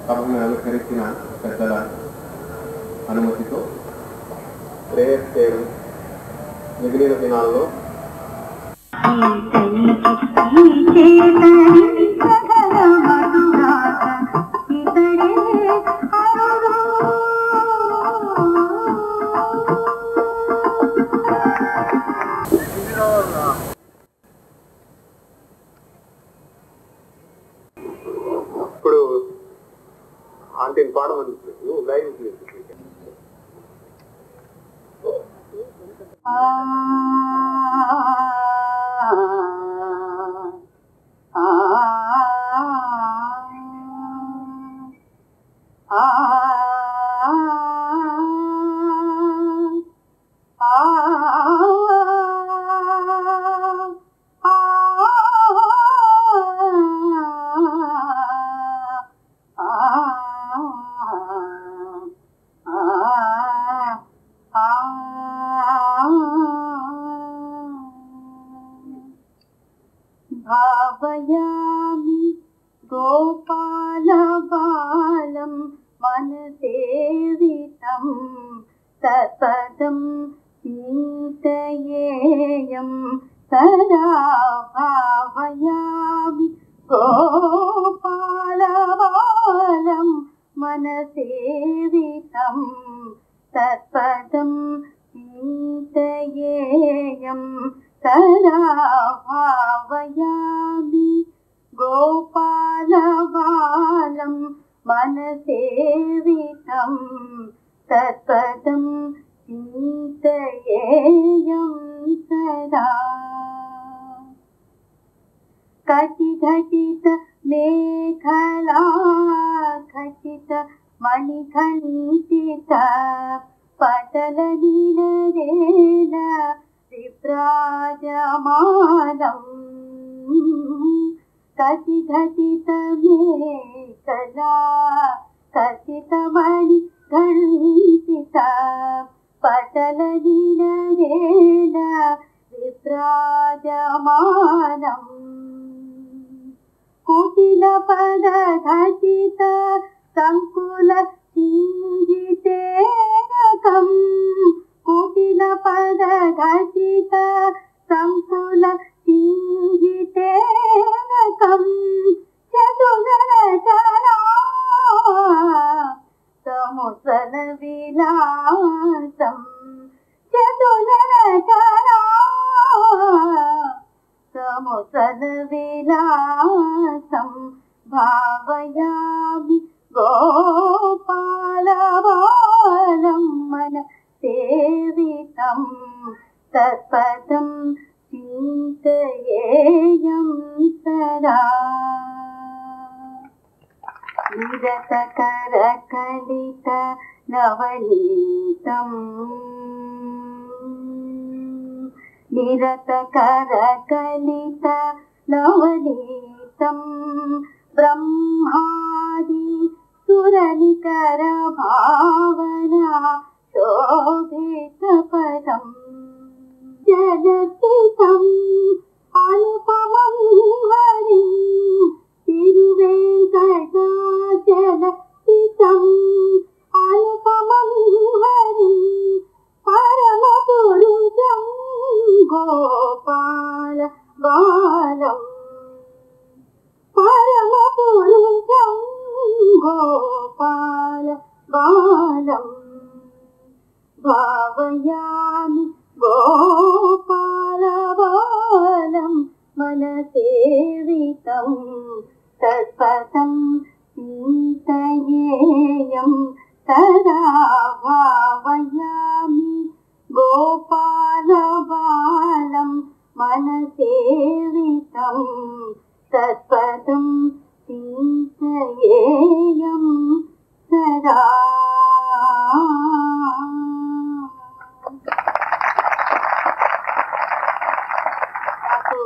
సభను అలంకరించిన పెద్దల అనుమతితో ప్రేయర్ చేయడం మిగిలిన దినాల్లో ఇప్పుడు ఆంటీని పాడమని లైవ్ భావయామి గోపాలబాలం మనసేవితం తత్పదం చింతయేయం సదా భావయామి గోపాలబాలం మనసేవితం తత్పదం చింతయేయం సదా భావయామి గోపాలబాలం మనసేవితం తత్పదం చింతయేయం సదా కటిఘటిత మేఖలా ఖచిత మణిఖండిత పటల నీలరేణ విభ్రాజమానం కటిఘటిత మేఖలా ఖచిత మణిఖండిత పటల నీలరేణ విభ్రాజమానం కుటిల పద ఘటిత సంకుల సింజితేనకం కుటిల పద ఘటిత సంకుల సింజితేనకం చతురచరా సముసల విలాసం చతురచరా సముసల విలాసం భావయామి గోపాలబాలం మన సేవితం తత్పదం చింతయేయం సదా నిరతకరకలిత నవనీతం నిరతకరకలిత నవనీతం బ్రహ్మాది సురనికర భావనా శోభిత పదం జగతితం అనుపమం హరిం తిరువేంకటాచలతితం అనుపమం హరిం పరమపురుషం గోపాల బాలం పరమపురుషం గోపాల బాలం భావయామి గోపాలబాలం మనసేవితం తత్పదం చింతయేయం సదా భావయామి గోపాలబాలం మనసేవితం తత్పదం చింతయేయం సదా. నాకు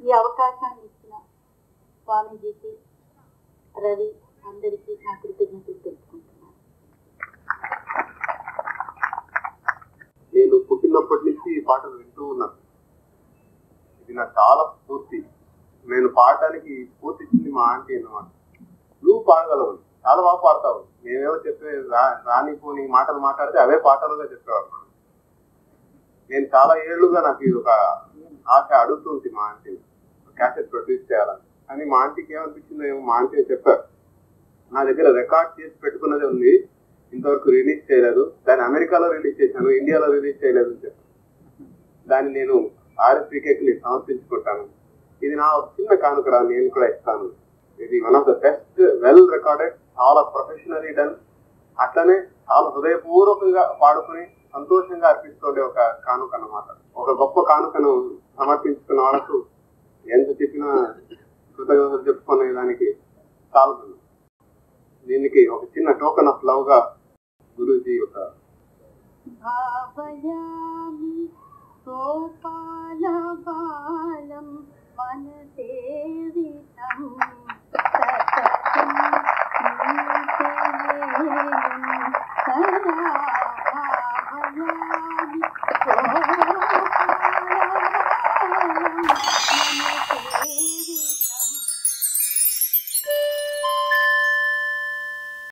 ఈ అవకాశాన్ని ఇచ్చిన స్వామీజీకి, రవి అందరికీ నా కృతజ్ఞతలు తెలుసుకుంటున్నాను. నేను పుట్టినప్పటి నుంచి ఈ పాటలు వింటూ ఉన్నాను. ఇది నాకు చాలా స్ఫూర్తి. నేను పాడడానికి స్ఫూర్తి ఇచ్చింది మా ఆంటీ అన్నమాట. నువ్వు పాడగలవు, చాలా బాగా పాడతావు, మేమేమో చెప్పే రాని పోని మాటలు మాట్లాడితే అవే పాటలుగా చెప్పేవాడు. నేను చాలా ఏళ్లుగా నాకు ఇది ఒక ఆశ అడుగుతుంది మా ఆంటీ క్యాసెట్ ప్రొడ్యూస్ చేయాలని. కానీ మా ఆంటీకి ఏమనిపించిందో ఏమో, మా ఆంటీ చెప్పారు నా దగ్గర రికార్డ్ చేసి పెట్టుకున్నది ఉంది, ఇంతవరకు రిలీజ్ చేయలేదు, దాన్ని అమెరికాలో రిలీజ్ చేశాను, ఇండియాలో రిలీజ్ చేయలేదు అని చెప్పాను. దాన్ని నేను RSVKకి నేను సమర్పించుకుంటాను, ఇది నా ఒక చిన్న కానుకరా, నేను కూడా ఇస్తాను. ఇది one of the best, well recorded, చాలా ప్రొఫెషనలీ డన్, అట్లనే చాలా హృదయపూర్వకంగా పాడుకుని సంతోషంగా అర్పిస్తుండే ఒక కానుక అన్నమాట. ఒక గొప్ప కానుకను సమర్పించుకున్న వాళ్ళకు ఎంత చెప్పినా కృతజ్ఞతలు చెప్పుకునే దానికి చాలుతుంది. దీనికి ఒక చిన్న టోకన్ ఆఫ్ లవ్ గా గురూజీ ఒక మనసేవితం